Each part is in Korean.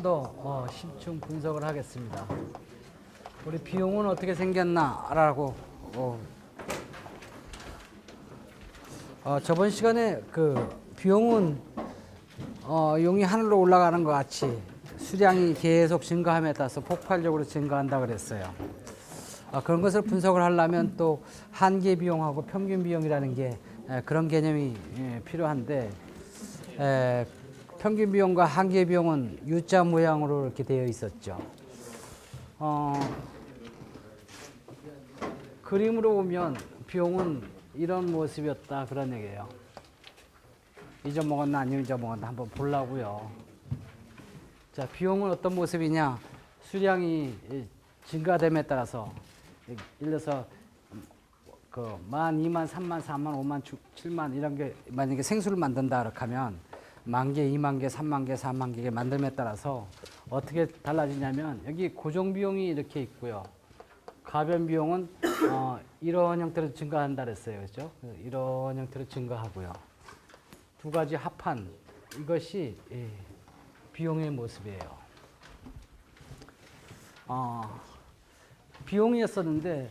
좀 더 심층 분석을 하겠습니다. 우리 비용은 어떻게 생겼나라고 저번 시간에 그 비용은 용이 하늘로 올라가는 것 같이 수량이 계속 증가함에 따라서 폭발적으로 증가한다 그랬어요. 그런 것을 분석을 하려면 또 한계 비용하고 평균 비용이라는 게 그런 개념이 필요한데 평균 비용과 한계 비용은 U자 모양으로 이렇게 되어 있었죠. 그림으로 보면 비용은 이런 모습이었다 그런 얘기예요. 잊어먹었나 아니면 잊어먹었나 한번 보려고요. 자, 비용은 어떤 모습이냐? 수량이 증가됨에 따라서 예를 들어서 그 10,000, 20,000, 30,000, 40,000, 50,000, 70,000 이런 게 만약에 생수를 만든다 그렇게 하면 10,000개, 20,000개, 30,000개, 40,000개 만듦에 따라서 어떻게 달라지냐면 여기 고정 비용이 이렇게 있고요. 가변 비용은 이런 형태로 증가한다 그랬어요. 그렇죠? 이런 형태로 증가하고요. 두 가지 합한 이것이 비용의 모습이에요. 비용이었었는데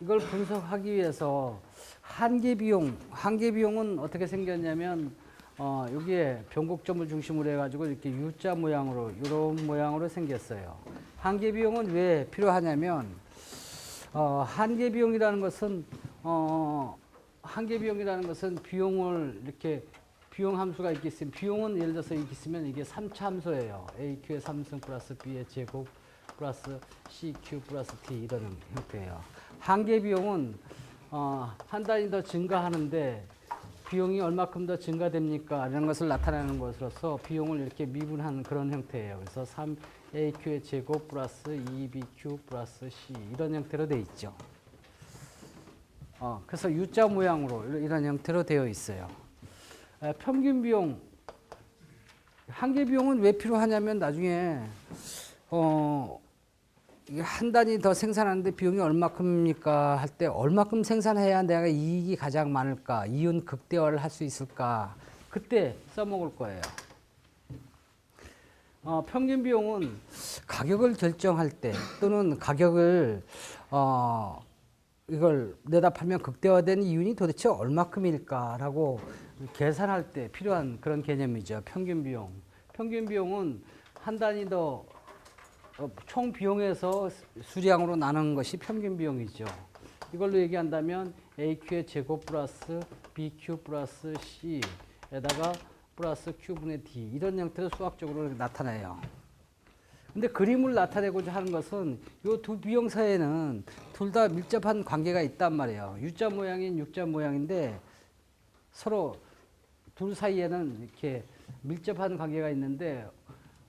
이걸 분석하기 위해서 한계 비용은 어떻게 생겼냐면 여기에 변곡점을 중심으로 해가지고 이렇게 U자 모양으로 이런 모양으로 생겼어요. 한계 비용은 왜 필요하냐면 한계 비용이라는 것은 비용을 이렇게 비용 함수가 이렇게 있으면 비용은 예를 들어서 이렇게 있으면 이게 3차 함수예요. AQ의 3승 플러스 B의 제곱 플러스 CQ 플러스 T 이런 형태예요. 한계 비용은 한 단위 더 증가하는데 비용이 얼마큼 더 증가됩니까? 이런 것을 나타내는 것으로서 비용을 이렇게 미분하는 그런 형태예요. 그래서 3AQ의 제곱 플러스 2BQ 플러스 C 이런 형태로 되어 있죠. 그래서 U자 모양으로 이런 형태로 되어 있어요. 평균 비용, 한계 비용은 왜 필요하냐면 나중에 한 단위 더 생산하는데 비용이 얼마큼입니까 할 때 얼마큼 생산해야 내가 이익이 가장 많을까, 이윤 극대화를 할 수 있을까, 그때 써먹을 거예요. 평균 비용은 가격을 결정할 때 또는 가격을 이걸 내다 팔면 극대화된 이윤이 도대체 얼마큼일까라고 계산할 때 필요한 그런 개념이죠. 평균 비용. 평균 비용은 한 단위 더 총 비용에서 수량으로 나누는 것이 평균 비용이죠. 이걸로 얘기한다면 AQ의 제곱 플러스 BQ 플러스 C에다가 플러스 Q분의 D 이런 형태로 수학적으로 나타나요. 근데 그림을 나타내고자 하는 것은 이 두 비용 사이에는 둘 다 밀접한 관계가 있단 말이에요. U자 모양인 U자 모양인데 서로 둘 사이에는 이렇게 밀접한 관계가 있는데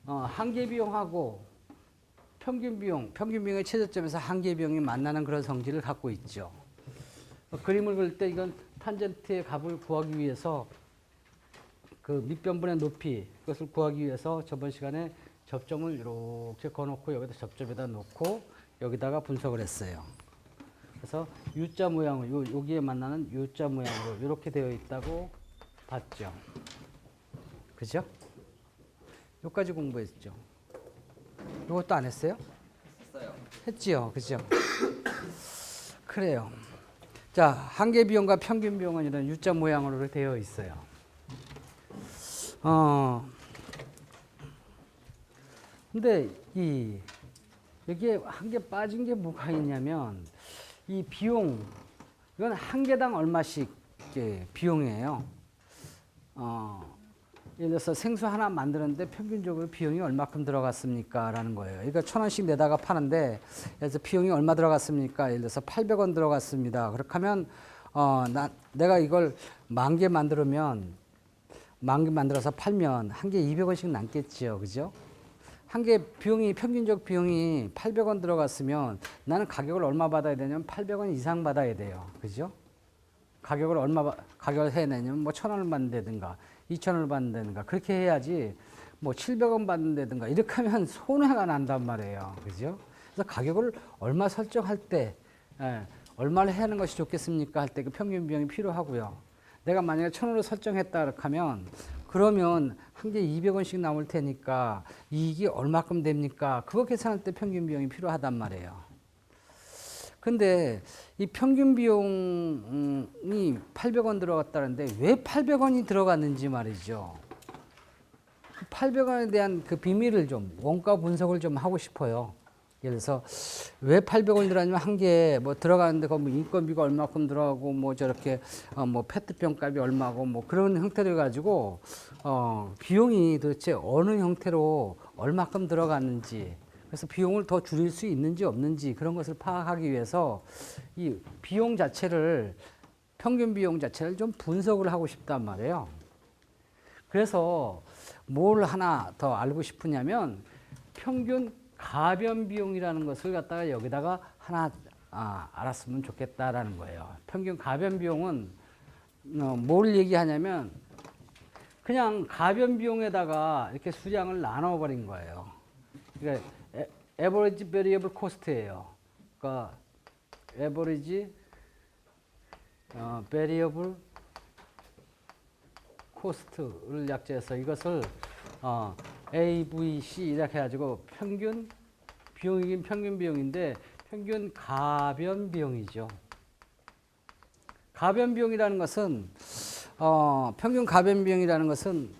한계 비용하고 평균 비용의 최저점에서 한계 비용이 만나는 그런 성질을 갖고 있죠. 그림을 그릴 때 이건 탄젠트의 값을 구하기 위해서 그 밑변분의 높이 그것을 구하기 위해서 저번 시간에 접점을 이렇게 거놓고 여기다 접점에다 놓고 여기다가 분석을 했어요. 그래서 U자 모양으로 여기에 만나는 U자 모양으로 이렇게 되어 있다고 봤죠. 그죠? 여기까지 공부했죠. 이것도 안 했어요? 했어요. 했지요. 그죠? 그래요. 자, 한계 비용과 평균 비용은 이런 U자 모양으로 되어 있어요. 근데 여기에 한 개 빠진 게 뭐가 있냐면 이 비용, 이건 한 개당 얼마씩 비용이에요. 예를 들어서 생수 하나 만드는데 평균적으로 비용이 얼마큼 들어갔습니까? 라는 거예요. 그러니까 1,000원씩 내다가 파는데, 그래서 비용이 얼마 들어갔습니까? 예를 들어서 800원 들어갔습니다. 그렇게 하면, 내가 이걸 10,000개 만들면, 10,000개 만들어서 팔면 한 개 200원씩 남겠죠. 그죠? 한 개 비용이, 평균적 비용이 800원 들어갔으면 나는 가격을 얼마 받아야 되냐면 800원 이상 받아야 돼요. 그죠? 가격을 해내냐면 뭐 1,000원을 받는다든가 2,000원을 받는다든가 그렇게 해야지 뭐 700원 받는다든가 이렇게 하면 손해가 난단 말이에요. 그죠? 그래서 가격을 얼마 설정할 때 얼마를 해야 하는 것이 좋겠습니까 할 때 그 평균 비용이 필요하고요. 내가 만약에 1,000원으로 설정했다 그렇게 하면 그러면 한 개 200원씩 나올 테니까 이익이 얼마큼 됩니까? 그거 계산할 때 평균 비용이 필요하단 말이에요. 근데 이 평균 비용이 800원 들어갔다는데 왜 800원이 들어갔는지 말이죠. 800원에 대한 그 비밀을 좀 원가 분석을 좀 하고 싶어요. 예를 들어서 왜 800원이 들어가냐면 한 개 뭐 들어가는데 그 뭐 인건비가 얼마큼 들어가고 뭐 저렇게 뭐 페트병 값이 얼마고 뭐 그런 형태를 가지고 비용이 도대체 어느 형태로 얼마큼 들어갔는지, 그래서 비용을 더 줄일 수 있는지 없는지 그런 것을 파악하기 위해서 이 비용 자체를, 평균 비용 자체를 좀 분석을 하고 싶단 말이에요. 그래서 뭘 하나 더 알고 싶으냐면 평균 가변 비용이라는 것을 갖다가 여기다가 하나 알았으면 좋겠다라는 거예요. 평균 가변 비용은 뭘 얘기하냐면 그냥 가변 비용에다가 이렇게 수량을 나눠버린 거예요. 그러니까 average variable cost예요. 그러니까 average variable cost를 약제해서 이것을 AVC 이렇게 해가지고 평균 비용이긴 평균 비용인데 평균 가변 비용이죠. 가변 비용이라는 것은 평균 가변 비용이라는 것은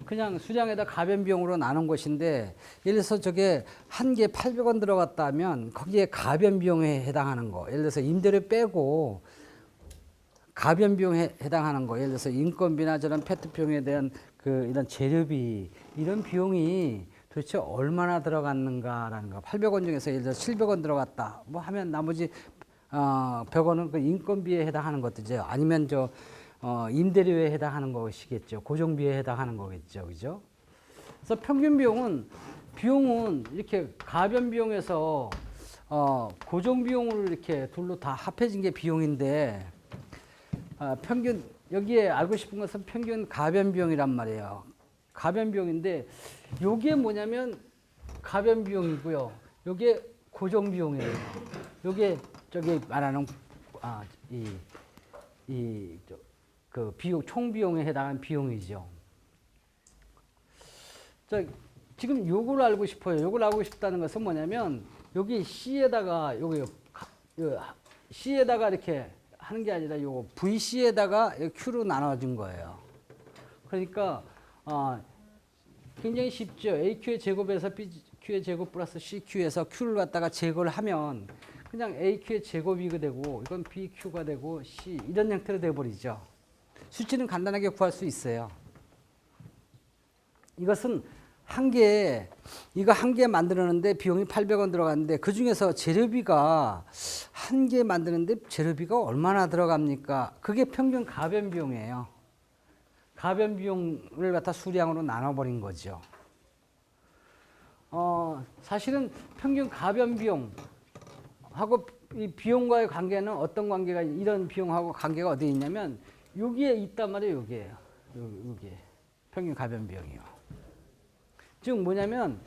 그냥 수량에다 가변 비용으로 나눈 것인데, 예를 들어서 저게 한 개 800원 들어갔다면 거기에 가변 비용에 해당하는 거, 예를 들어서 임대료 빼고 가변 비용에 해당하는 거, 예를 들어서 인건비나 저런 페트병에 대한 그 이런 재료비, 이런 비용이 도대체 얼마나 들어갔는가라는 거. 800원 중에서 예를 들어서 700원 들어갔다 뭐 하면 나머지 100원은 그 인건비에 해당하는 것이죠. 아니면 저 임대료에 해당하는 것이겠죠. 고정비에 해당하는 거겠죠. 그죠? 그래서 평균 비용은 이렇게 가변 비용에서 고정 비용을 이렇게 둘로 다 합해진 게 비용인데, 평균, 여기에 알고 싶은 것은 평균 가변 비용이란 말이에요. 가변 비용인데 요게 뭐냐면 가변 비용이고요. 요게 고정 비용이에요. 요게 저기 말하는 그 비용, 총 비용에 해당하는 비용이죠. 자, 지금 요걸 알고 싶어요. 요걸 알고 싶다는 것은 뭐냐면 여기 C에다가 C에다가 이렇게 하는 게 아니라 요 VC에다가 Q로 나눠진 거예요. 그러니까 굉장히 쉽죠. AQ의 제곱에서 BQ의 제곱 플러스 CQ에서 Q를 갖다가 제거를 하면 그냥 AQ의 제곱이 되고 이건 BQ가 되고 C 이런 형태로 되어버리죠. 수치는 간단하게 구할 수 있어요. 이것은 이거 한 개 만들었는데 비용이 800원 들어갔는데 그 중에서 재료비가 한 개 만드는데 재료비가 얼마나 들어갑니까? 그게 평균 가변 비용이에요. 가변 비용을 갖다 수량으로 나눠버린 거죠. 사실은 평균 가변 비용하고 이 비용과의 관계는 어떤 관계가, 이런 비용하고 관계가 어디 있냐면 여기에 있단 말이에요. 여기에요. 여기에 평균 가변 비용이요. 즉 뭐냐면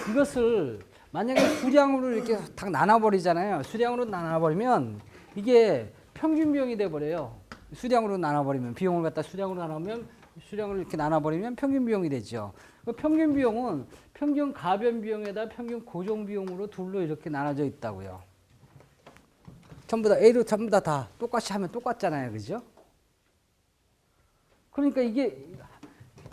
이것을 만약에 수량으로 이렇게 딱 나눠버리잖아요. 수량으로 나눠버리면 이게 평균 비용이 돼버려요. 수량으로 나눠버리면, 비용을 갖다 수량으로 나누면, 수량을 이렇게 나눠버리면 평균 비용이 되죠. 그 평균 비용은 평균 가변 비용에다 평균 고정 비용으로 둘로 이렇게 나눠져 있다고요. 전부 다 A로 전부 다 똑같이 하면 똑같잖아요. 그죠? 그러니까 이게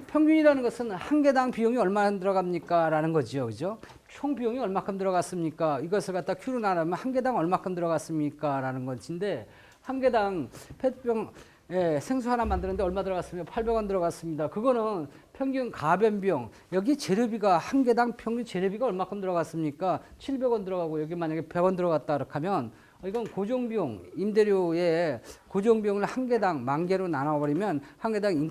평균이라는 것은 한 개당 비용이 얼마나 들어갑니까? 라는 거죠. 그죠? 총 비용이 얼마큼 들어갔습니까? 이것을 갖다 Q로 나누면 한 개당 얼마큼 들어갔습니까? 라는 것인데, 한 개당 페트병 생수 하나 만드는데 얼마 들어갔습니까? 800원 들어갔습니다. 그거는 평균 가변 비용. 여기 재료비가 한 개당 평균 재료비가 얼마큼 들어갔습니까? 700원 들어가고 여기 만약에 100원 들어갔다 이렇게 하면 이건 고정비용, 임대료의 고정비용을 한 개당 10,000개로 나눠버리면 한 개당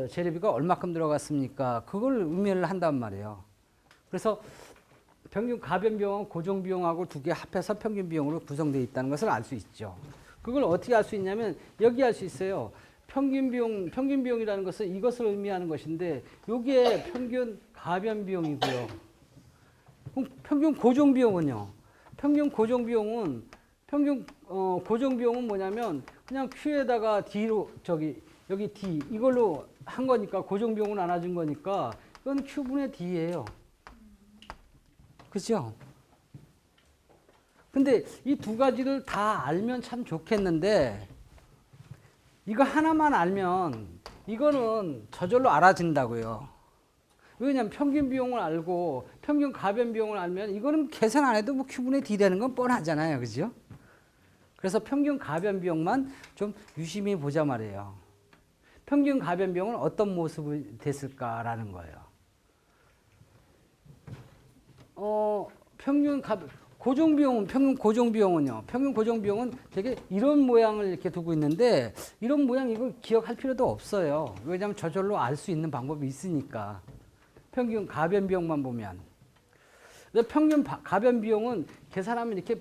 재료비가 얼마큼 들어갔습니까? 그걸 의미를 한단 말이에요. 그래서 평균 가변 비용은 고정 비용하고 두 개 합해서 평균 비용으로 구성되어 있다는 것을 알 수 있죠. 그걸 어떻게 알 수 있냐면 여기 알 수 있어요. 평균 비용이라는 것은 이것을 의미하는 것인데 여기에 평균 가변 비용이고요. 그럼 평균 고정 비용은요? 평균 고정 비용은 뭐냐면 그냥 Q에다가 D로 여기 D 이걸로 한 거니까 고정 비용을 나눠준 거니까 이건 Q분의 D예요. 그죠? 근데 이 두 가지를 다 알면 참 좋겠는데 이거 하나만 알면 이거는 저절로 알아진다고요. 왜냐하면 평균 비용을 알고 평균 가변 비용을 알면 이거는 계산 안 해도 뭐 Q분의 D 되는 건 뻔하잖아요. 그죠? 그래서 평균 가변 비용만 좀 유심히 보자 말이에요. 평균 가변 비용은 어떤 모습이 됐을까라는 거예요. 고정 비용은 평균 고정 비용은요. 평균 고정 비용은 되게 이런 모양을 이렇게 두고 있는데 이런 모양 이거 기억할 필요도 없어요. 왜냐하면 저절로 알 수 있는 방법이 있으니까. 평균 가변 비용만 보면. 평균 가변 비용은 계산하면 이렇게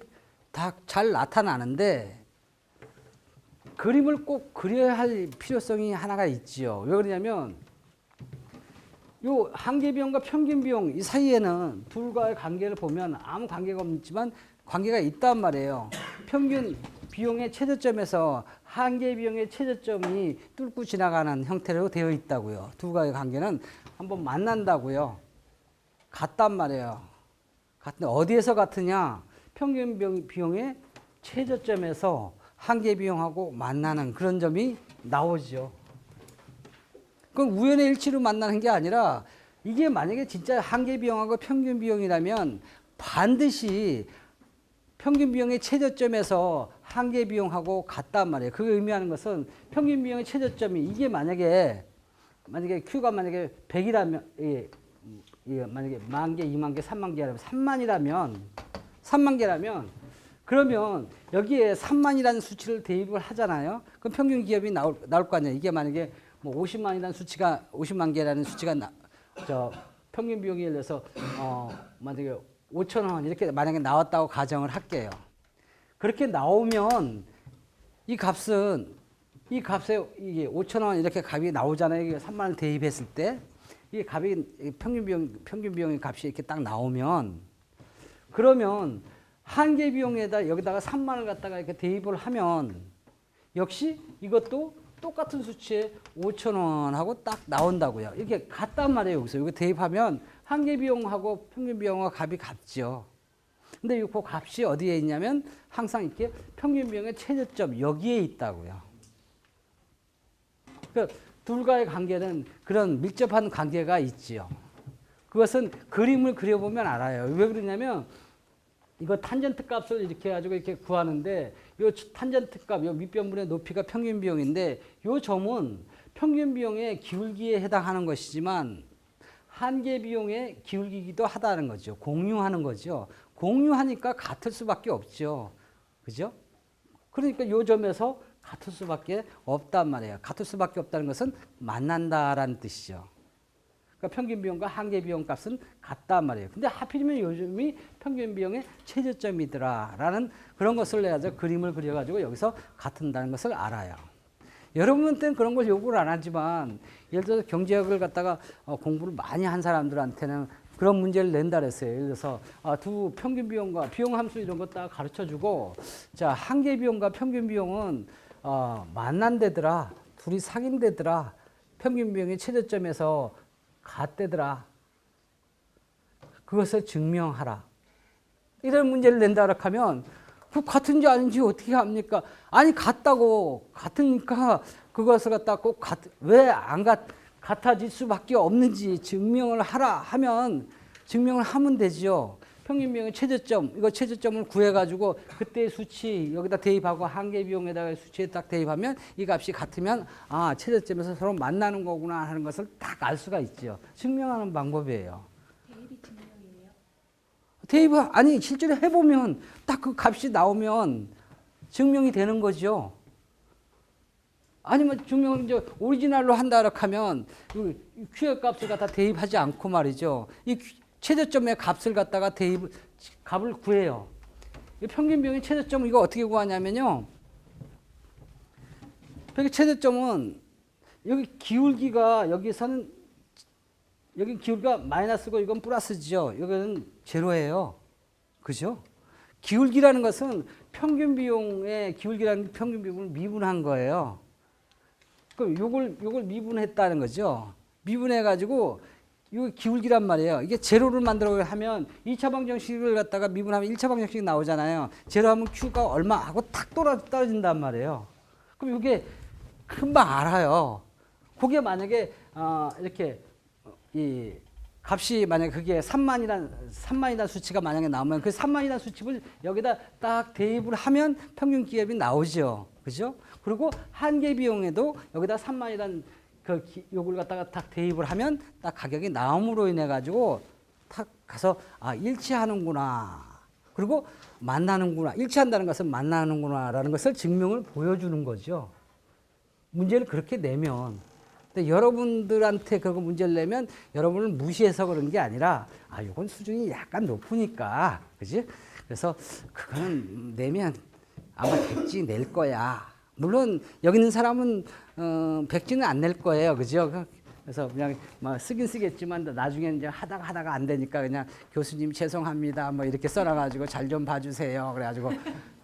다 잘 나타나는데 그림을 꼭 그려야 할 필요성이 하나가 있지요. 왜 그러냐면 요 한계 비용과 평균 비용 이 사이에는 둘과의 관계를 보면 아무 관계가 없지만 관계가 있단 말이에요. 평균 비용의 최저점에서 한계 비용의 최저점이 뚫고 지나가는 형태로 되어 있다고요. 둘과의 관계는 한번 만난다고요. 같단 말이에요. 같은데 어디에서 같으냐? 평균 비용의 최저점에서 한계 비용하고 만나는 그런 점이 나오죠. 그럼 우연의 일치로 만나는 게 아니라 이게 만약에 진짜 한계 비용하고 평균 비용이라면 반드시 평균 비용의 최저점에서 한계 비용하고 같단 말이에요. 그게 의미하는 것은 평균 비용의 최저점이 이게 만약에 Q가 만약에 100이라면 만약에 10,000개, 20,000개, 30,000개라면 3만 개라면 그러면 여기에 3만이라는 수치를 대입을 하잖아요. 그럼 평균 기업이 나올 거 아니에요. 이게 만약에 뭐 50만이라는 수치가 50만 개라는 수치가 평균 비용에 예를 들어서 만약에 5,000원 이렇게 만약에 나왔다고 가정을 할게요. 그렇게 나오면 이 값에 이게 5,000원 이렇게 값이 나오잖아요. 이게 3만 원 대입했을 때 이 값이 평균 비용의 값이 이렇게 딱 나오면 그러면 한계 비용에다 여기다가 3만 원을 갖다가 이렇게 대입을 하면 역시 이것도 똑같은 수치에 5,000원하고 딱 나온다고요. 이렇게 같단 말이에요. 여기서 이거 대입하면 한계 비용하고 평균 비용과 값이 같죠. 근데 이 값이 어디에 있냐면 항상 이렇게 평균 비용의 최저점 여기에 있다고요. 그러니까 둘과의 관계는 그런 밀접한 관계가 있지요. 그것은 그림을 그려보면 알아요. 왜 그러냐면 이거 탄젠트 값을 이렇게 해가지고 이렇게 구하는데 요 탄젠트 값, 요 밑변분의 높이가 평균 비용인데 요 점은 평균 비용의 기울기에 해당하는 것이지만 한계 비용의 기울기기도 하다는 거죠. 공유하는 거죠. 공유하니까 같을 수밖에 없죠. 그죠? 그러니까 요 점에서 같을 수밖에 없단 말이에요. 같을 수밖에 없다는 것은 만난다라는 뜻이죠. 그러니까 평균 비용과 한계 비용 값은 같단 말이에요. 근데 하필이면 요즘이 평균 비용의 최저점이더라라는 그런 것을 내가 그림을 그려가지고 여기서 같은다는 것을 알아요. 여러분한테는 그런 걸 요구를 안 하지만 예를 들어서 경제학을 갖다가 공부를 많이 한 사람들한테는 그런 문제를 낸다 그랬어요. 예를 들어서 두 평균 비용과 비용 함수 이런 거 딱 가르쳐주고 자 한계 비용과 평균 비용은 만난대더라. 둘이 사귄대더라. 평균 비용의 최저점에서 같대더라. 그것을 증명하라. 이런 문제를 낸다 하면 그 같은지 아닌지 어떻게 합니까? 아니 같다고 같으니까 그것을 갖다 꼭 왜 안 같아질 수밖에 없는지 증명을 하라 하면 증명을 하면 되죠. 평균 비용의 최저점 이거 최저점을 구해가지고 그때의 수치 여기다 대입하고 한계 비용에다가 수치에 딱 대입하면 이 값이 같으면 최저점에서 서로 만나는 거구나 하는 것을 딱 알 수가 있죠. 증명하는 방법이에요. 대입이 증명이에요? 대입 아니 실제로 해보면 딱 그 값이 나오면 증명이 되는 거죠. 아니면 증명을 이제 오리지널로 한다 하면 Q의 값을 갖다 대입하지 않고 말이죠. 이 최저점의 값을 갖다가 값을 구해요. 평균 비용의 최저점 이거 어떻게 구하냐면요. 여기 최저점은 여기 기울기가 여기서는 여기 기울기가 마이너스고 이건 플러스죠. 여기는 제로예요. 그죠? 기울기라는 것은 평균 비용의 기울기라는 평균 비용을 미분한 거예요. 그럼 요걸 미분했다는 거죠. 미분해 가지고 이거 기울기란 말이에요. 이게 제로를 만들어 하면 2차 방정식을 갖다가 미분하면 1차 방정식이 나오잖아요. 제로하면 Q가 얼마 하고 탁 떨어진단 말이에요. 그럼 이게 금방 알아요. 그게 만약에 이렇게 이 값이 만약에 그게 3만이라는 수치가 만약에 나오면 그 3만이라는 수치를 여기다 딱 대입을 하면 평균 기압이 나오죠. 그죠? 그리고 한계 비용에도 여기다 3만이라는 요걸 갖다가 딱 대입을 하면 딱 가격이 나옴으로 인해 가지고 탁 가서 일치하는구나. 그리고 만나는구나. 일치한다는 것은 만나는구나라는 것을 증명을 보여주는 거죠. 문제를 그렇게 내면. 근데 여러분들한테 그거 문제를 내면 여러분을 무시해서 그런 게 아니라 이건 수준이 약간 높으니까. 그지? 그래서 그거는 내면 아마 100지 낼 거야. 물론 여기 있는 사람은 100지는 안 낼 거예요. 그죠? 그래서 그냥 쓰긴 쓰겠지만 나중에 이제 하다가 안 되니까 그냥 교수님 죄송합니다. 뭐 이렇게 써놔가지고 잘 좀 봐주세요. 그래가지고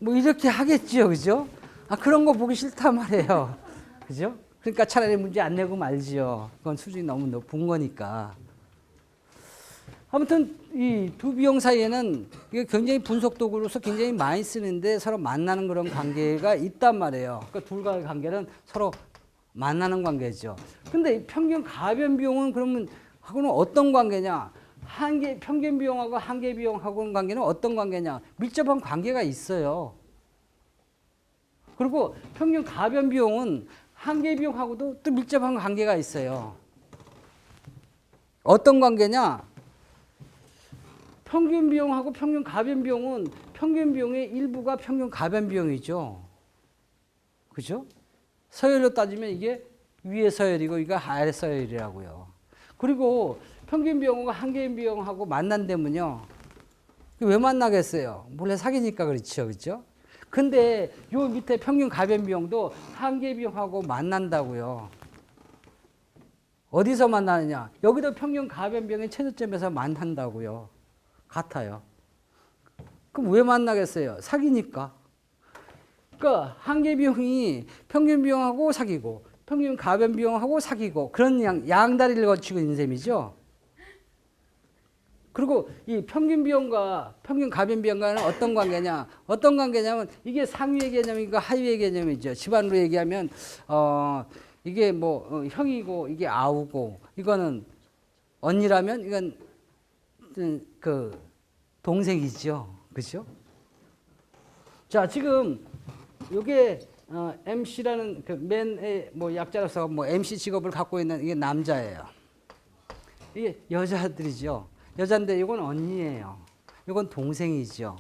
뭐 이렇게 하겠죠. 그죠? 그런 거 보기 싫단 말이에요. 그죠? 그러니까 차라리 문제 안 내고 말지요. 그건 수준이 너무 높은 거니까. 아무튼 이 두 비용 사이에는 이게 굉장히 분석도구로서 굉장히 많이 쓰는데 서로 만나는 그런 관계가 있단 말이에요. 그러니까 둘과의 관계는 서로 만나는 관계죠. 근데 평균 가변 비용은 그러면 하고는 어떤 관계냐? 평균 비용하고 한계 비용하고는 관계는 어떤 관계냐? 밀접한 관계가 있어요. 그리고 평균 가변 비용은 한계 비용하고도 또 밀접한 관계가 있어요. 어떤 관계냐? 평균 비용하고 평균 가변 비용은 평균 비용의 일부가 평균 가변 비용이죠. 그죠? 서열로 따지면 이게 위의 서열이고 이거 아래 서열이라고요. 그리고 평균 비용과 한계 비용하고 만난다면요. 왜 만나겠어요? 몰래 사귀니까 그렇죠. 그죠? 근데 요 밑에 평균 가변 비용도 한계 비용하고 만난다고요. 어디서 만나느냐? 여기도 평균 가변 비용의 최저점에서 만난다고요. 같아요. 그럼 왜 만나겠어요? 사귀니까. 그러니까 한계 비용이 평균 비용하고 사귀고 평균 가변 비용하고 사귀고 그런 양다리를 거치고 있는 셈이죠. 그리고 이 평균 비용과 평균 가변 비용과는 어떤 관계냐? 어떤 관계냐면 이게 상위의 개념이고 하위의 개념이죠. 집안으로 얘기하면 이게 뭐 형이고 이게 아우고 이거는 언니라면 이건 그 동생이죠. 그렇죠? 자, 지금 요게 MC라는 그 맨의 뭐 약자로서 뭐 MC 직업을 갖고 있는 이게 남자예요. 이게 여자들이죠. 여자인데 이건 언니예요. 이건 동생이죠.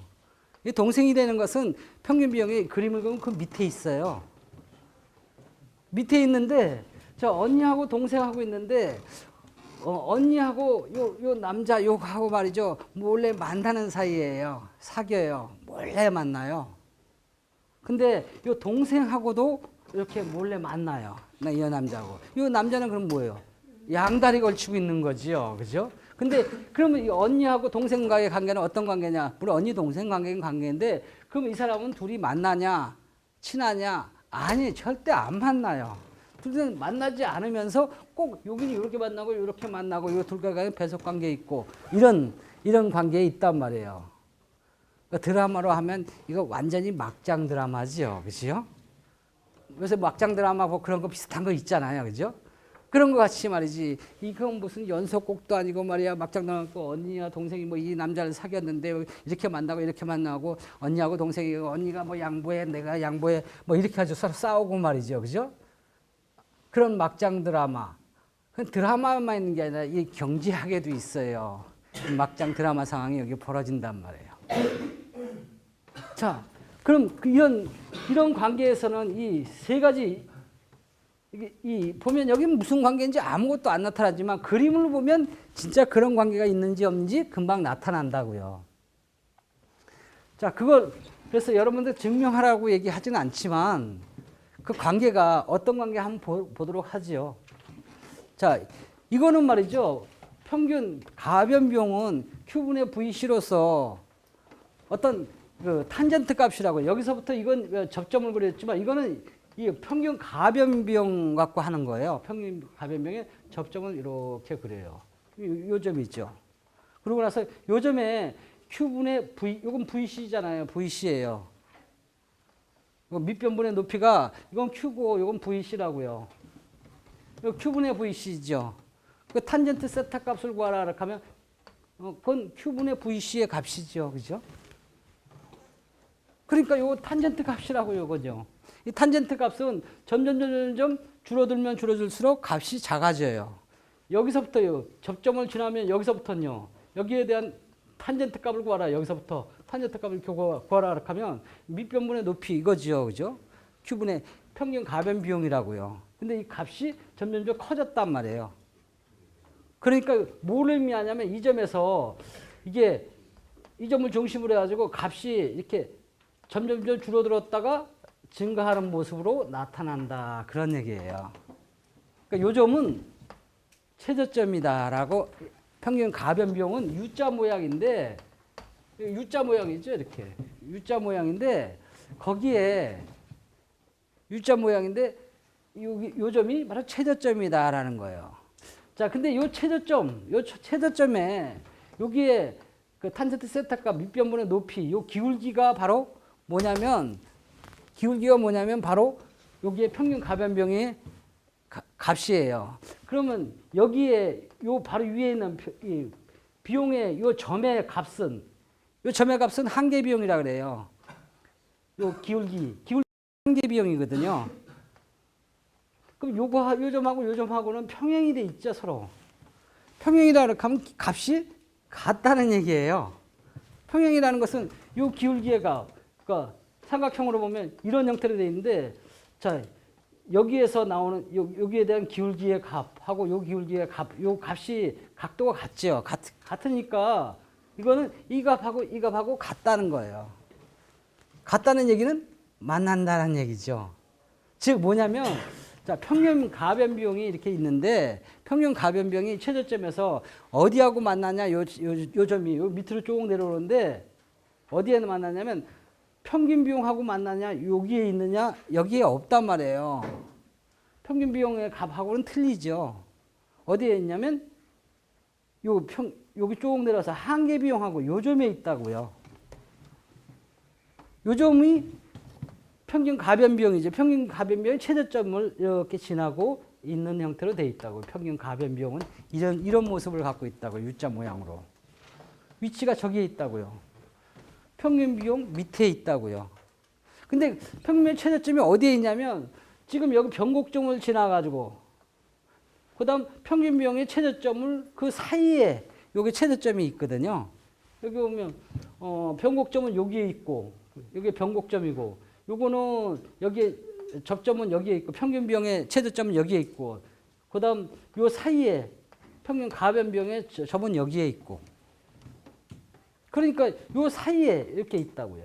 이 동생이 되는 것은 평균 비용이 그림을 보면 그 밑에 있어요. 밑에 있는데 저 언니하고 동생하고 있는데 언니하고 요 남자 요하고 말이죠. 몰래 만나는 사이예요. 사귀어요. 몰래 만나요. 근데 요 동생하고도 이렇게 몰래 만나요. 이 남자하고. 요 남자는 그럼 뭐예요? 양다리 걸치고 있는 거지요. 그죠? 근데 그러면 이 언니하고 동생과의 관계는 어떤 관계냐? 물론 언니 동생 관계는 관계인데 그럼 이 사람은 둘이 만나냐? 친하냐? 아니, 절대 안 만나요. 둘은 만나지 않으면서 꼭 여기는 이렇게 만나고 이렇게 만나고 이 둘과의 배속 관계에 있고 이런 관계에 있단 말이에요. 그러니까 드라마로 하면 이거 완전히 막장 드라마죠. 그죠? 요새 막장 드라마 뭐 그런 거 비슷한 거 있잖아요. 그죠? 그런 거 같이 말이지. 이건 무슨 연속곡도 아니고 말이야. 막장 드라마 언니와 동생이 뭐 이 남자를 사귀었는데 이렇게 만나고 언니하고 동생이 언니가 뭐 양보해 내가 양보해 뭐 이렇게 가지고 서로 싸우고 말이죠. 그죠? 그런 막장 드라마. 드라마만 있는 게 아니라 이 경제학에도 있어요. 막장 드라마 상황이 여기 벌어진단 말이에요. 자, 그럼 이런 관계에서는 이 세 가지 보면 여기 무슨 관계인지 아무것도 안 나타나지만 그림을 보면 진짜 그런 관계가 있는지 없는지 금방 나타난다고요. 자, 그래서 여러분들 증명하라고 얘기하지는 않지만 그 관계가 어떤 관계 한번 보도록 하죠. 자, 이거는 말이죠. 평균 가변 비용은 Q분의 VC로서 어떤 그 탄젠트 값이라고 여기서부터 이건 접점을 그렸지만 이거는 이 평균 가변 비용 갖고 하는 거예요. 평균 가변 비용의 접점을 이렇게 그려요. 요 점이 있죠. 그러고 나서 요 점에 Q분의 V, 이건 VC잖아요. VC예요. 밑변분의 높이가 이건 Q고 이건 VC라고요. 이 Q분의 VC죠. 그 탄젠트 세타 값을 구하라 이렇게 하면 그건 Q분의 VC의 값이죠. 그죠? 그러니까 요 탄젠트 값이라고요. 그죠? 이 탄젠트 값은 점점 줄어들면 줄어들수록 값이 작아져요. 여기서부터요. 접점을 지나면 여기서부터는요. 여기에 대한 탄젠트 값을 구하라. 여기서부터 탄젠트 값을 구하라 이렇게 하면 밑변분의 높이 이거지요. 그죠? Q분의 평균 가변 비용이라고요. 근데 이 값이 점점 커졌단 말이에요. 그러니까 뭘 의미하냐면 이 점에서 이게 이 점을 중심으로 해가지고 값이 이렇게 점점 줄어들었다가 증가하는 모습으로 나타난다. 그런 얘기예요. 그러니까 요 점은 최저점이다라고 평균 가변 비용은 U자 모양인데 U자 모양이죠. 이렇게 U자 모양인데 거기에 U자 모양인데 요 점이 바로 최저점이다라는 거예요. 자, 근데 요 최저점에 여기에 그 탄젠트 세타값 밑변분의 높이 요 기울기가 바로 뭐냐면 바로 여기에 평균 가변 비용의 값이에요. 그러면 여기에 요 바로 위에 있는 이 비용의 요 점의 값은 한계 비용이라 그래요. 요 기울기 한계 비용이거든요. 그럼 요 점하고는 평행이 돼 있죠, 서로. 평행이라 이렇게 하면 값이 같다는 얘기예요. 평행이라는 것은 요 기울기의 값, 그러니까 삼각형으로 보면 이런 형태로 돼 있는데, 자, 여기에서 나오는 여기에 대한 기울기의 값하고 요 기울기의 값, 요 값이 각도가 같죠. 같으니까 이거는 이 값하고 같다는 거예요. 같다는 얘기는 만난다는 얘기죠. 즉 뭐냐면, 자, 평균 가변 비용이 이렇게 있는데 평균 가변 비용이 최저점에서 어디하고 만나냐? 요 점이 요 밑으로 쭉 내려오는데 어디에 만나냐면 평균 비용하고 만나냐? 여기에 있느냐? 여기에 없단 말이에요. 평균 비용의 값하고는 틀리죠. 어디에 있냐면 여기 쭉 내려서 한계 비용하고 요 점에 있다고요. 요 점이 평균 가변 비용이죠. 평균 가변 비용이 최저점을 이렇게 지나고 있는 형태로 돼 있다고. 평균 가변 비용은 이런 모습을 갖고 있다고. U자 모양으로. 위치가 저기에 있다고요. 평균 비용 밑에 있다고요. 근데 평균 최저점이 어디에 있냐면 지금 여기 변곡점을 지나가지고 그다음 평균 비용의 최저점을 그 사이에 여기 최저점이 있거든요. 여기 보면 변곡점은 여기에 있고 여기 변곡점이고 요거는 여기 접점은 여기에 있고 평균 비용의 최저점은 여기에 있고 그다음 요 사이에 평균 가변 비용의 점은 여기에 있고 그러니까 요 사이에 이렇게 있다고요.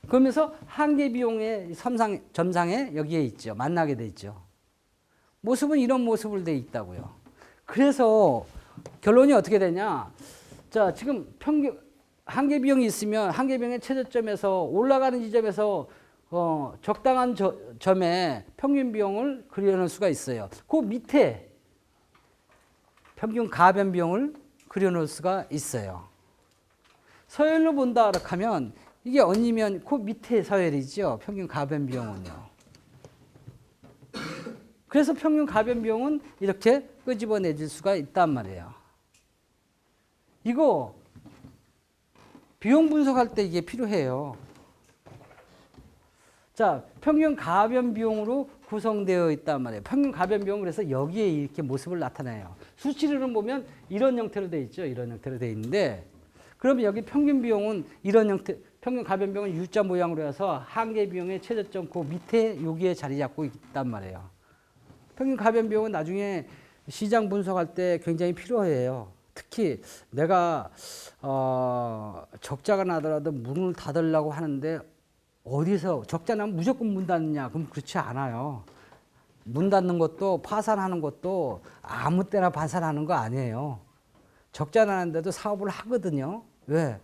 그러면서 한계 비용의 점상에 여기에 있죠. 만나게 돼 있죠. 모습은 이런 모습을 돼 있다고요. 그래서 결론이 어떻게 되냐? 자, 지금 한계 비용이 있으면 한계 비용의 최저점에서 올라가는 지점에서 적당한 점에 평균 비용을 그려놓을 수가 있어요. 그 밑에 평균 가변 비용을 그려놓을 수가 있어요. 서열로 본다 이렇게 하면 이게 언니면 그 밑에 서열이죠. 평균 가변 비용은요. 그래서 평균 가변 비용은 이렇게 끄집어내질 수가 있단 말이에요. 이거 비용 분석할 때 이게 필요해요. 자, 평균 가변 비용으로 구성되어 있단 말이에요. 평균 가변 비용은 그래서 여기에 이렇게 모습을 나타내요. 수치로는 보면 이런 형태로 되어 있죠. 이런 형태로 되어 있는데 그러면 여기 평균 비용은 이런 형태, 평균 가변 비용은 U자 모양으로 해서 한계 비용의 최저점 그 밑에 여기에 자리 잡고 있단 말이에요. 평균 가변 비용은 나중에 시장 분석할 때 굉장히 필요해요. 특히 내가 적자가 나더라도 문을 닫으려고 하는데 어디서 적자 나면 무조건 문 닫느냐? 그럼 그렇지 않아요. 문 닫는 것도 파산하는 것도 아무 때나 파산하는 거 아니에요. 적자 나는데도 사업을 하거든요. 왜?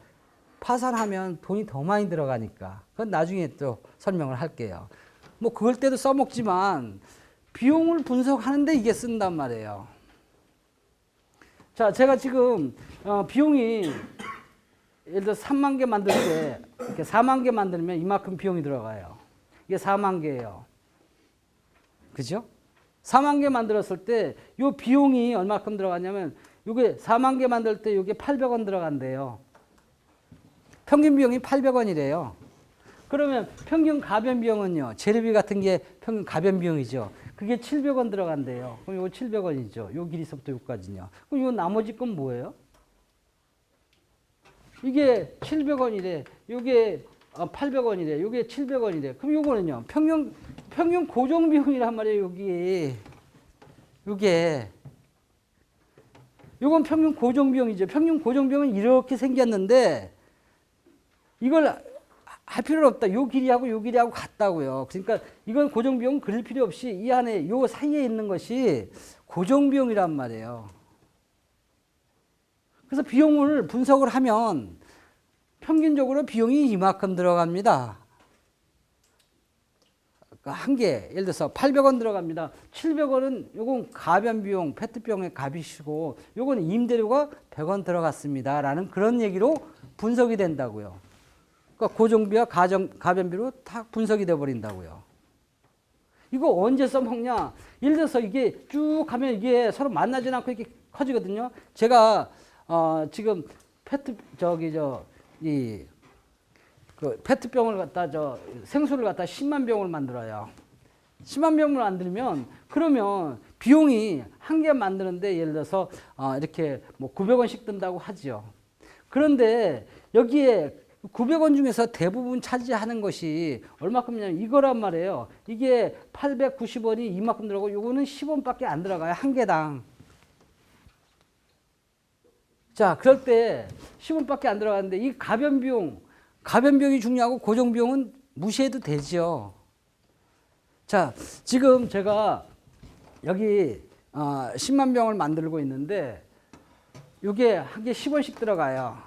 파산하면 돈이 더 많이 들어가니까. 그건 나중에 또 설명을 할게요. 뭐 그럴 때도 써먹지만 비용을 분석하는데 이게 쓴단 말이에요. 자, 제가 지금 비용이 예를 들어 3만 개 만들 때 이렇게 4만 개 만들면 이만큼 비용이 들어가요. 이게 4만 개예요. 그죠? 4만 개 만들었을 때 이 비용이 얼마큼 들어가냐면 이게 4만 개 만들 때 이게 800원 들어간대요. 평균 비용이 800원이래요. 그러면 평균 가변 비용은요. 재료비 같은 게 평균 가변 비용이죠. 그게 700원 들어간대요. 그럼 이거 700원이죠. 요 길이서부터 여기까지요. 그럼 요 나머지 건 뭐예요? 이게 700원이래. 요게 800원이래. 요게 700원이래. 그럼 요거는요. 평균 고정 비용이란 말이에요. 요건 평균 고정 비용이죠. 평균 고정 비용은 이렇게 생겼는데 이걸 할 필요는 없다. 요 길이하고 같다고요. 그러니까 이건 고정 비용 그릴 필요 없이 이 안에 요 사이에 있는 것이 고정 비용이란 말이에요. 그래서 비용을 분석을 하면 평균적으로 비용이 이만큼 들어갑니다. 한 개, 예를 들어서 800원 들어갑니다. 700원은 요건 가변 비용, 페트병의 값이시고 요건 임대료가 100원 들어갔습니다. 라는 그런 얘기로 분석이 된다고요. 그러니까 고정비와 가변비로 다 분석이 돼 버린다고요. 이거 언제 써먹냐? 예를 들어서 이게 쭉 가면 이게 서로 만나지 않고 이렇게 커지거든요. 제가 지금 페트병을 갖다 생수를 갖다 10만 병을 만들어요. 10만 병을 만들면 그러면 비용이 한 개 만드는데 예를 들어서 이렇게 뭐 900원씩 든다고 하죠. 그런데 여기에 900원 중에서 대부분 차지하는 것이 얼마큼이냐면 이거란 말이에요. 이게 890원이 이만큼 들어가고 요거는 10원밖에 안 들어가요. 한 개당. 자, 그럴 때 10원밖에 안 들어가는데 이 가변비용이 중요하고 고정비용은 무시해도 되죠. 자, 지금 제가 여기 10만 병을 만들고 있는데 이게 한 개 10원씩 들어가요.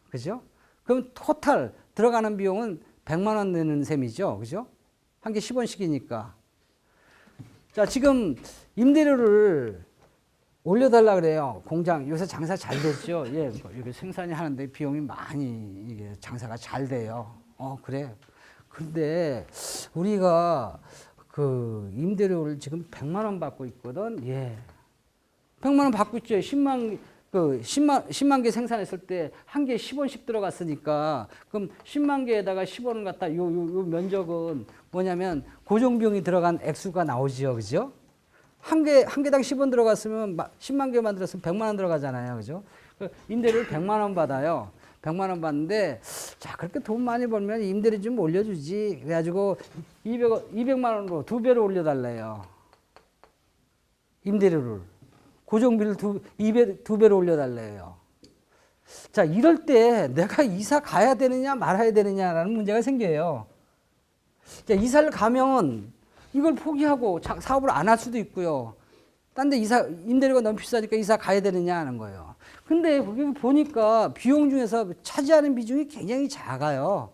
그죠? 그럼 토탈 들어가는 비용은 100만 원 내는 셈이죠. 그죠? 한 개 10원씩이니까. 자, 지금 임대료를 올려달라 그래요. 공장 요새 장사 잘 됐죠. 예, 이게 생산이 하는데 비용이 많이 이게 장사가 잘 돼요. 그래. 근데 우리가 그 임대료를 지금 100만 원 받고 있거든. 예. 100만 원 받고 있죠. 10만 개 생산했을 때 한 개에 10원씩 들어갔으니까 그럼 10만 개에다가 10원을 갖다 요 면적은 뭐냐면 고정비용이 들어간 액수가 나오죠. 그죠? 한 개당 10원 들어갔으면 10만 개 만들었으면 100만 원 들어가잖아요. 그죠? 임대료를 100만 원 받아요. 100만 원 받는데 자, 그렇게 돈 많이 벌면 임대료 좀 올려주지. 그래가지고 200만 원으로 2배로 올려달래요. 임대료를. 고정비를 2배로 올려달래요. 자, 이럴 때 내가 이사 가야 되느냐 말아야 되느냐라는 문제가 생겨요. 자, 이사를 가면 이걸 포기하고 사업을 안 할 수도 있고요. 딴 데 임대료가 너무 비싸니까 이사 가야 되느냐 하는 거예요. 근데 거기 보니까 비용 중에서 차지하는 비중이 굉장히 작아요.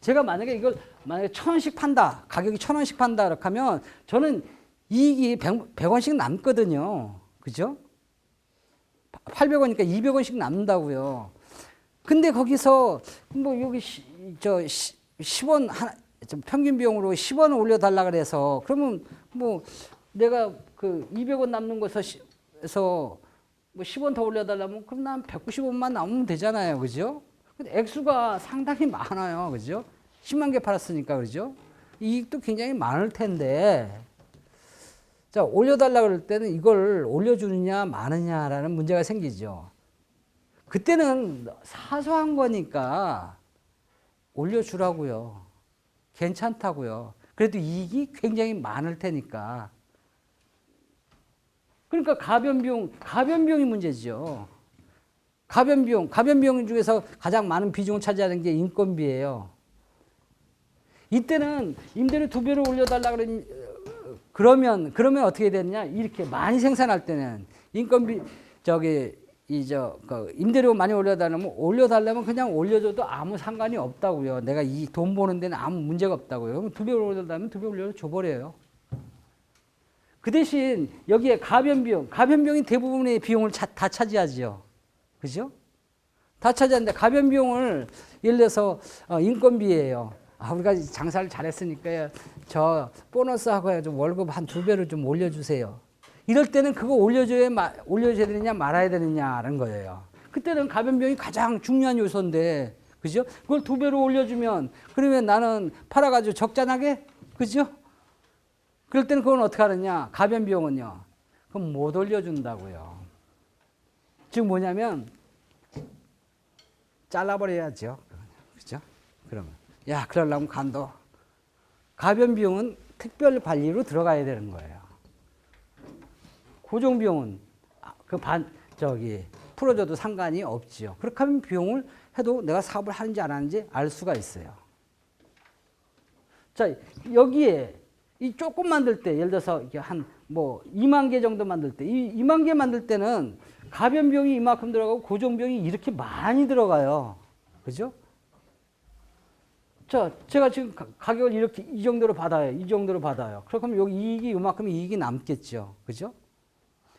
제가 만약에 1,000원씩 판다. 가격이 1,000원씩 판다. 이렇게 하면 저는 이익이 100원씩 남거든요. 그죠? 800원이니까 200원씩 남는다고요. 근데 거기서 뭐 여기 10원 평균 비용으로 10원을 올려달라 그래서 그러면 뭐 내가 그 200원 남는 것에서 뭐 10원 더 올려달라면 그럼 난 190원만 남으면 되잖아요. 그죠? 근데 액수가 상당히 많아요. 그죠? 10만 개 팔았으니까. 그죠? 이익도 굉장히 많을 텐데 자, 올려달라 그럴 때는 이걸 올려주느냐 마느냐라는 문제가 생기죠. 그때는 사소한 거니까 올려주라고요. 괜찮다고요. 그래도 이익이 굉장히 많을 테니까. 그러니까 가변비용이 문제죠. 가변비용 중에서 가장 많은 비중을 차지하는 게 인건비예요. 이때는 임대료 2배로 올려달라 그러면 어떻게 됐냐? 이렇게 많이 생산할 때는 인건비 그 임대료 많이 올려달라면 그냥 올려줘도 아무 상관이 없다고요. 내가 이 돈 버는 데는 아무 문제가 없다고요. 그럼 2배 올려달라면 2배 올려줘버려요. 그 대신 여기에 가변비용이 대부분의 비용을 다 차지하지요. 그죠? 다 차지하는데 가변비용을 예를 들어서 인건비예요. 우리가 장사를 잘했으니까 저 보너스하고 해가지고 월급 한 2배를 좀 올려주세요. 이럴 때는 그거 올려줘야 되느냐 말아야 되느냐라는 거예요. 그때는 가변비용이 가장 중요한 요소인데, 그죠? 그걸 2배로 올려주면 그러면 나는 팔아가지고 적자나게, 그죠? 그럴 때는 그건 어떻게 하느냐? 가변비용은요. 그럼 못 올려준다고요. 즉 뭐냐면 잘라버려야죠. 그죠? 그러면 그러려면 간도. 가변비용은 특별 관리로 들어가야 되는 거예요. 고정비용은 풀어줘도 상관이 없지요. 그렇게 하면 비용을 해도 내가 사업을 하는지 안 하는지 알 수가 있어요. 자, 여기에 이 조금 만들 때, 예를 들어서 이게 한 2만 개 정도 만들 때, 이 2만 개 만들 때는 가변비용이 이만큼 들어가고 고정비용이 이렇게 많이 들어가요. 그죠? 자, 제가 지금 가격을 이렇게 이 정도로 받아요. 이 정도로 받아요. 그러면 여기 이익이 이만큼 이익이 남겠죠. 그죠?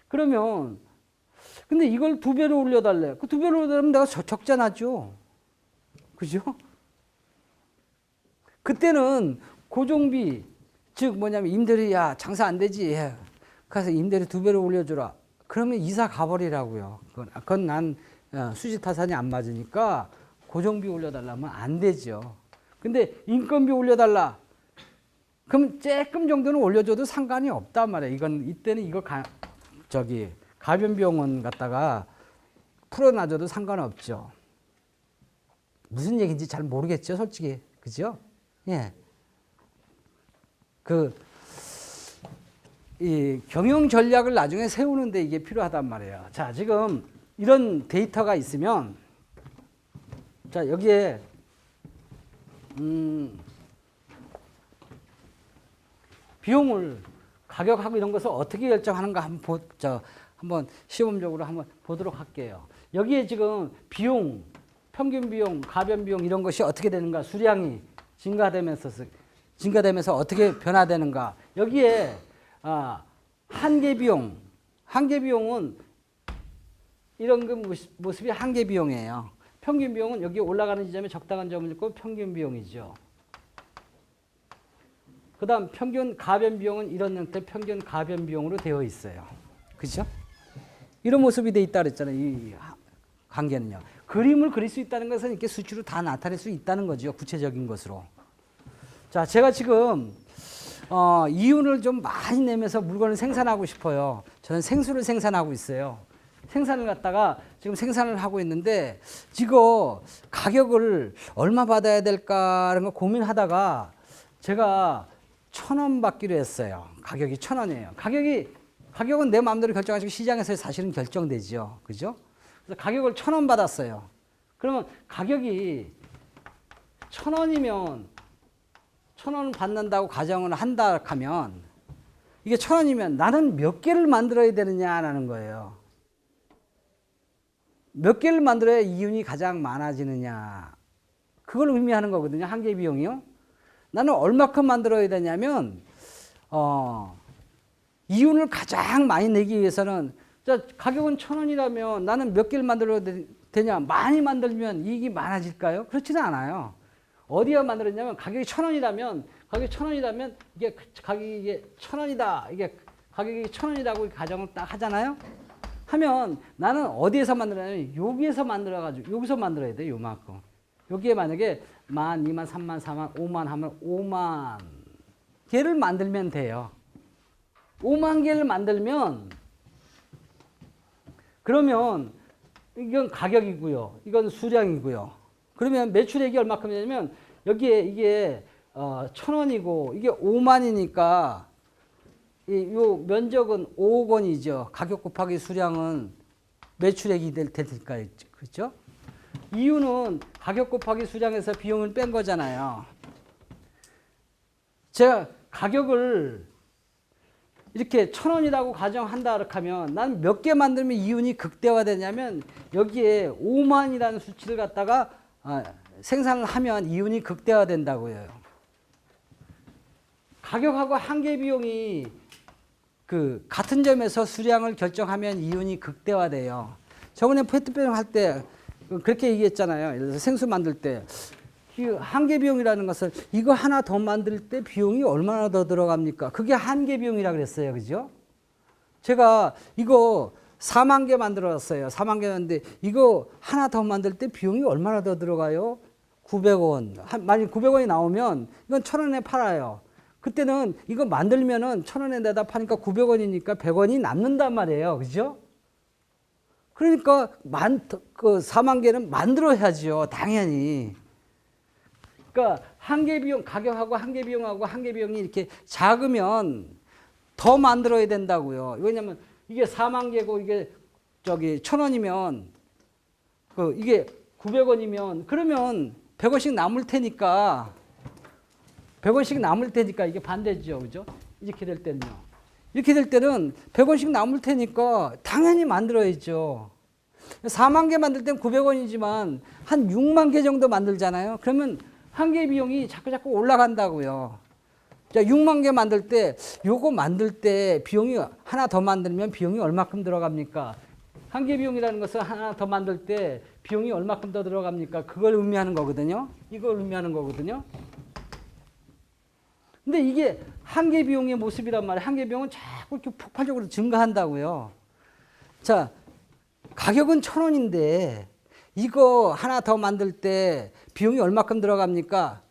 그러면 근데 이걸 2배로 올려달래. 그 2배로 올려달라면 내가 적자 나죠. 그죠? 그때는 고정비, 즉 뭐냐면 임대료 장사 안 되지. 그래서 임대료 2배로 올려주라. 그러면 이사 가버리라고요. 그건 난 수지타산이 안 맞으니까 고정비 올려달라면 안 되죠. 근데 인건비 올려달라. 그럼 조금 정도는 올려줘도 상관이 없단 말이에요. 이때는 이거 가변비용은 갖다가 풀어놔줘도 상관없죠. 무슨 얘기인지 잘 모르겠죠, 솔직히. 그죠? 예. 이 경영 전략을 나중에 세우는데 이게 필요하단 말이에요. 자, 지금 이런 데이터가 있으면, 자, 여기에, 비용을, 가격하고 이런 것을 어떻게 결정하는가 한번 시험적으로 한번 보도록 할게요. 여기에 지금 비용, 평균 비용, 가변 비용 이런 것이 어떻게 되는가, 수량이 증가되면서 어떻게 변화되는가. 여기에 한계 비용은 이런 그 모습이 한계 비용이에요. 평균 비용은 여기 올라가는 지점에 적당한 점을 있고 평균 비용이죠. 그 다음 평균 가변 비용은 이런 형태 평균 가변 비용으로 되어 있어요. 그죠? 이런 모습이 되어 있다 그랬잖아요. 이 관계는요. 그림을 그릴 수 있다는 것은 이렇게 수치로 다 나타낼 수 있다는 거죠. 구체적인 것으로. 자, 제가 지금 이윤을 좀 많이 내면서 물건을 생산하고 싶어요. 저는 생수를 생산하고 있어요. 생산을 갖다가 지금 생산을 하고 있는데 지금 가격을 얼마 받아야 될까라는 거 고민하다가 제가 1,000원 받기로 했어요. 가격이 1,000원이에요. 가격은 내 마음대로 결정하시고 시장에서 사실은 결정되죠. 그죠? 그래서 가격을 1,000원 받았어요. 그러면 가격이 1,000원이면 1,000원 받는다고 가정을 한다 하면 이게 1,000원이면 나는 몇 개를 만들어야 되느냐라는 거예요. 몇 개를 만들어야 이윤이 가장 많아지느냐. 그걸 의미하는 거거든요. 한계 비용이요. 나는 얼마큼 만들어야 되냐면 이윤을 가장 많이 내기 위해서는 가격은 1,000원이라면 나는 몇 개를 만들어야 되냐. 많이 만들면 이익이 많아질까요? 그렇지는 않아요. 어디가 만들었냐면 가격이 1,000원이라면 이게 가격이 1,000원이다. 이게 가격이 1,000원이라고 가정을 딱 하잖아요. 하면 나는 어디에서 만들어냐면 여기에서 만들어가지고 여기서 만들어야 돼. 요만큼. 여기에 만약에 10,000, 20,000, 30,000, 40,000, 50,000 하면 5만 개를 만들면 돼요. 5만 개를 만들면 그러면 이건 가격이고요. 이건 수량이고요. 그러면 매출액이 얼마큼이냐면 여기에 이게 1,000원이고 이게 5만이니까 요 면적은 5억 원이죠. 가격 곱하기 수량은 매출액이 될 테니까. 그렇죠? 이유는 가격 곱하기 수량에서 비용을 뺀 거잖아요. 제가 가격을 이렇게 1,000원이라고 가정한다 이렇게 하면 난 몇 개 만들면 이윤이 극대화되냐면 여기에 5만이라는 수치를 갖다가 생산을 하면 이윤이 극대화된다고요. 가격하고 한계 비용이 그 같은 점에서 수량을 결정하면 이윤이 극대화돼요. 저번에 페트병 할 때 그렇게 얘기했잖아요. 예를 들어서 생수 만들 때 한계 비용이라는 것은 이거 하나 더 만들 때 비용이 얼마나 더 들어갑니까? 그게 한계 비용이라 그랬어요. 그죠? 제가 이거 4만 개 만들었어요. 4만 개였는데 이거 하나 더 만들 때 비용이 얼마나 더 들어가요? 900원. 만약 900원이 나오면 이건 1,000원에 팔아요. 그때는 이거 만들면은 1,000원에 내다 파니까 900원이니까 100원이 남는단 말이에요. 그죠? 그러니까 그 4만 개는 만들어야죠. 당연히. 그러니까 한계 비용, 가격하고 한계 비용이 이렇게 작으면 더 만들어야 된다고요. 왜냐면 이게 4만 개고 이게 1,000원이면 이게 900원이면 그러면 100원씩 남을 테니까 100원씩 남을 테니까 이게 반대죠. 그죠? 이렇게 될 때는요. 이렇게 될 때는 100원씩 남을 테니까 당연히 만들어야죠. 4만 개 만들 땐 900원이지만 한 6만 개 정도 만들잖아요. 그러면 한계 비용이 자꾸 올라간다고요. 자, 6만 개 만들 때 요거 만들 때 비용이 하나 더 만들면 비용이 얼마큼 들어갑니까? 한계 비용이라는 것은 하나 더 만들 때 비용이 얼마큼 더 들어갑니까? 그걸 의미하는 거거든요. 이걸 의미하는 거거든요. 근데 이게 한계 비용의 모습이란 말이에요. 한계 비용은 자꾸 이렇게 폭발적으로 증가한다고요. 자, 가격은 1,000원인데 이거 하나 더 만들 때 비용이 얼마큼 들어갑니까?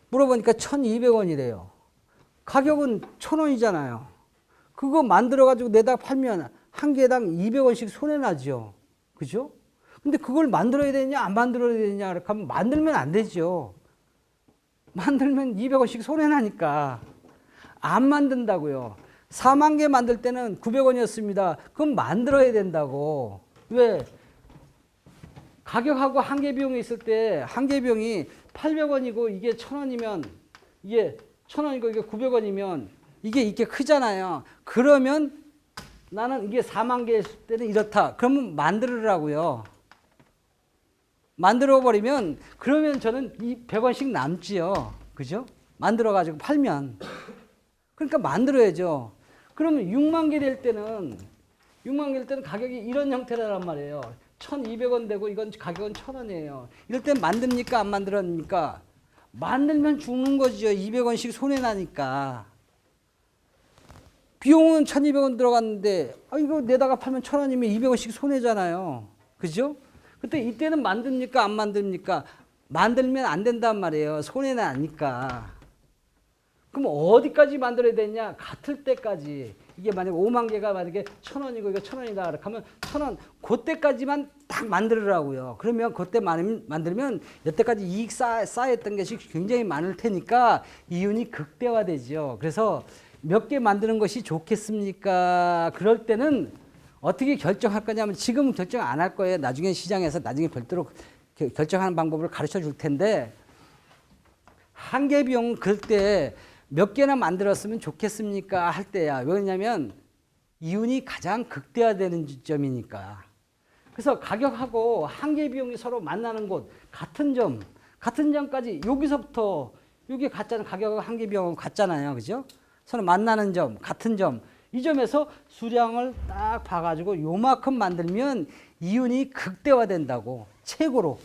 물어보니까 1,200원이래요. 가격은 1,000원이잖아요. 그거 만들어가지고 내다 팔면 한 개당 200원씩 손해나죠. 그죠? 근데 그걸 만들어야 되냐, 안 만들어야 되냐, 이렇게 하면 만들면 안 되죠. 만들면 200원씩 손해나니까. 안 만든다고요. 4만 개 만들 때는 900원이었습니다. 그럼 만들어야 된다고. 왜? 가격하고 한계 비용이 있을 때 한계 비용이 800원이고 이게 1,000원이면 이게 1,000원이고 이게 900원이면 이게 이렇게 크잖아요. 그러면 나는 이게 4만 개 있을 때는 이렇다. 그러면 만들으라고요. 만들어 버리면 그러면 저는 이 100원씩 남지요. 그죠? 만들어 가지고 팔면. 그러니까 만들어야죠. 그러면 6만 개 될 때는 가격이 이런 형태란 말이에요. 1,200원 되고 이건 가격은 1,000원이에요. 이럴 땐 만듭니까? 안 만들었습니까? 만들면 죽는 거죠. 200원씩 손해나니까. 비용은 1,200원 들어갔는데 이거 내다가 팔면 1,000원이면 200원씩 손해잖아요. 그죠? 그때 이때는 만듭니까? 안 만듭니까? 만들면 안 된단 말이에요. 손해나니까. 그럼 어디까지 만들어야 되냐? 같을 때까지. 이게 만약에 5만 개가 만약에 1,000원이고 이거 1,000원이다. 이렇게 하면 1,000원, 그때까지만 딱 만들으라고요. 그러면 그때 만들면 여태까지 이익 쌓였던 것이 굉장히 많을 테니까 이윤이 극대화되죠. 그래서 몇 개 만드는 것이 좋겠습니까? 그럴 때는 어떻게 결정할 거냐면 지금은 결정 안 할 거예요. 나중에 시장에서 나중에 별도로 결정하는 방법을 가르쳐 줄 텐데 한계 비용 그때 몇 개나 만들었으면 좋겠습니까? 할 때야. 왜냐하면 이윤이 가장 극대화되는 점이니까. 그래서 가격하고 한계 비용이 서로 만나는 곳, 같은 점까지 여기서부터 여기 같잖아요. 가격하고 한계 비용은 같잖아요. 그죠? 서로 만나는 점, 같은 점. 이 점에서 수량을 딱 봐가지고 요만큼 만들면 이윤이 극대화된다고. 최고로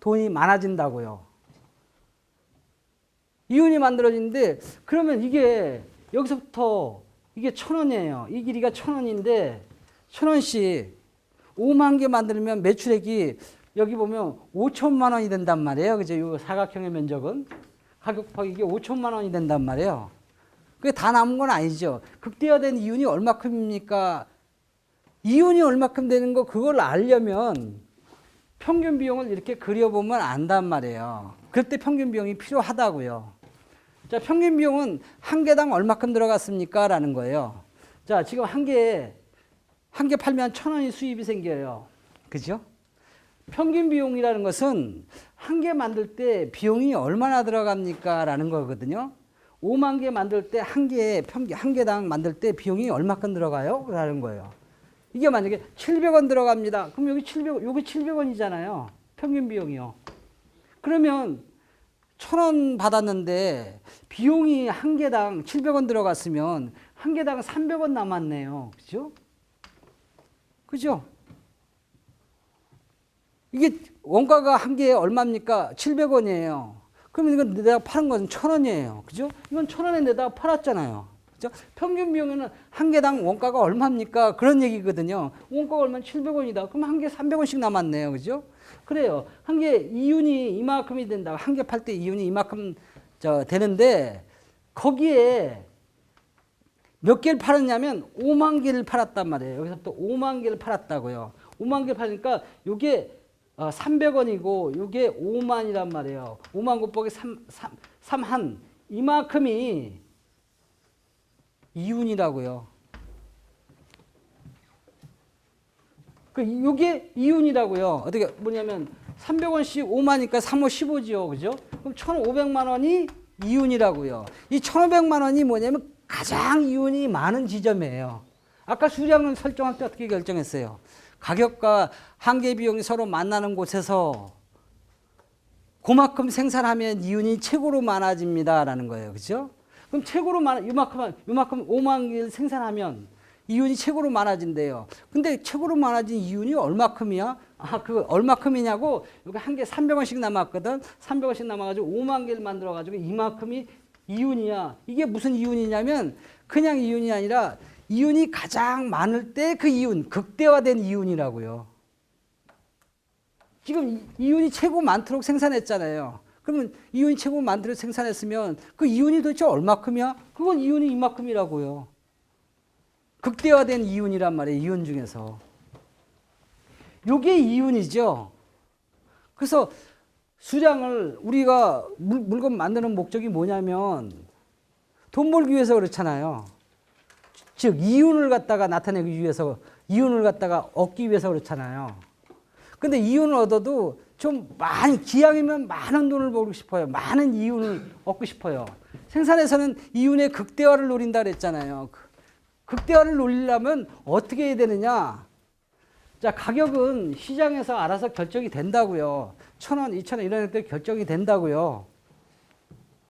돈이 많아진다고요. 이윤이 만들어지는데 그러면 이게 여기서부터 이게 1,000원이에요. 이 길이가 1,000원인데 1,000원씩 5만 개 만들면 매출액이 여기 보면 5천만 원이 된단 말이에요. 그죠? 이 사각형의 면적은 가격 이게 5천만 원이 된단 말이에요. 그게 다 남은 건 아니죠. 극대화된 이윤이 얼마큼입니까? 이윤이 얼마큼 되는 거 그걸 알려면 평균 비용을 이렇게 그려보면 안단 말이에요. 그럴 때 평균 비용이 필요하다고요. 자, 평균 비용은 한 개당 얼마큼 들어갔습니까? 라는 거예요. 자, 지금 한 개 팔면 1,000원이 수입이 생겨요. 그죠? 평균 비용이라는 것은 한 개 만들 때 비용이 얼마나 들어갑니까? 라는 거거든요. 5만 개 만들 때 한 개당 만들 때 비용이 얼마큼 들어가요? 라는 거예요. 이게 만약에 700원 들어갑니다. 그럼 여기 700원이잖아요. 평균 비용이요. 그러면 1,000원 받았는데 비용이 한 개당 700원 들어갔으면 한 개당 300원 남았네요. 그죠? 그죠? 이게 원가가 한 개에 얼마입니까? 700원이에요. 그러면 이건 내가 파는 것은 1,000원이에요. 그죠? 이건 1,000원에 내다가 팔았잖아요. 그죠? 평균 비용에는 한 개당 원가가 얼마입니까? 그런 얘기거든요. 원가가 얼마면 700원이다. 그럼 한 개 300원씩 남았네요. 그죠? 그래요. 한 개 이윤이 이만큼이 된다. 한 개 팔 때 이윤이 이만큼 되는데 거기에 몇 개를 팔았냐면 5만 개를 팔았단 말이에요. 여기서 또 5만 개를 팔았다고요. 5만 개를 팔으니까 이게 300원이고 이게 5만이란 말이에요. 5만 곱하기 3한 이만큼이 이윤이라고요. 이게 이윤이라고요. 어떻게 뭐냐면 300원씩 5만이니까 3호 15지요. 그죠? 그럼 1,500만 원이 이윤이라고요. 이 1,500만 원이 뭐냐면 가장 이윤이 많은 지점이에요. 아까 수량을 설정할 때 어떻게 결정했어요? 가격과 한계 비용이 서로 만나는 곳에서 그만큼 생산하면 이윤이 최고로 많아집니다라는 거예요. 그죠? 그럼 최고로 이만큼 5만 개를 생산하면 이윤이 최고로 많아진대요. 근데 최고로 많아진 이윤이 얼마큼이야? 그 얼마큼이냐고 여기 한 개 300원씩 남았거든. 300원씩 남아가지고 5만 개를 만들어가지고 이만큼이 이윤이야. 이게 무슨 이윤이냐면 그냥 이윤이 아니라 이윤이 가장 많을 때 그 이윤, 극대화된 이윤이라고요. 지금 이윤이 최고 많도록 생산했잖아요. 그러면 이윤이 최고 많도록 생산했으면 그 이윤이 도대체 얼마큼이야? 그건 이윤이 이만큼이라고요. 극대화된 이윤이란 말이에요. 이윤 중에서. 요게 이윤이죠. 그래서 수량을 우리가 물건 만드는 목적이 뭐냐면 돈 벌기 위해서 그렇잖아요. 즉 이윤을 갖다가 나타내기 위해서 이윤을 갖다가 얻기 위해서 그렇잖아요. 근데 이윤을 얻어도 좀 많이 기왕이면 많은 돈을 벌고 싶어요. 많은 이윤을 얻고 싶어요. 생산에서는 이윤의 극대화를 노린다 그랬잖아요. 극대화를 노리려면 어떻게 해야 되느냐? 자, 가격은 시장에서 알아서 결정이 된다고요. 1,000원, 2,000원 이런 것들 결정이 된다고요.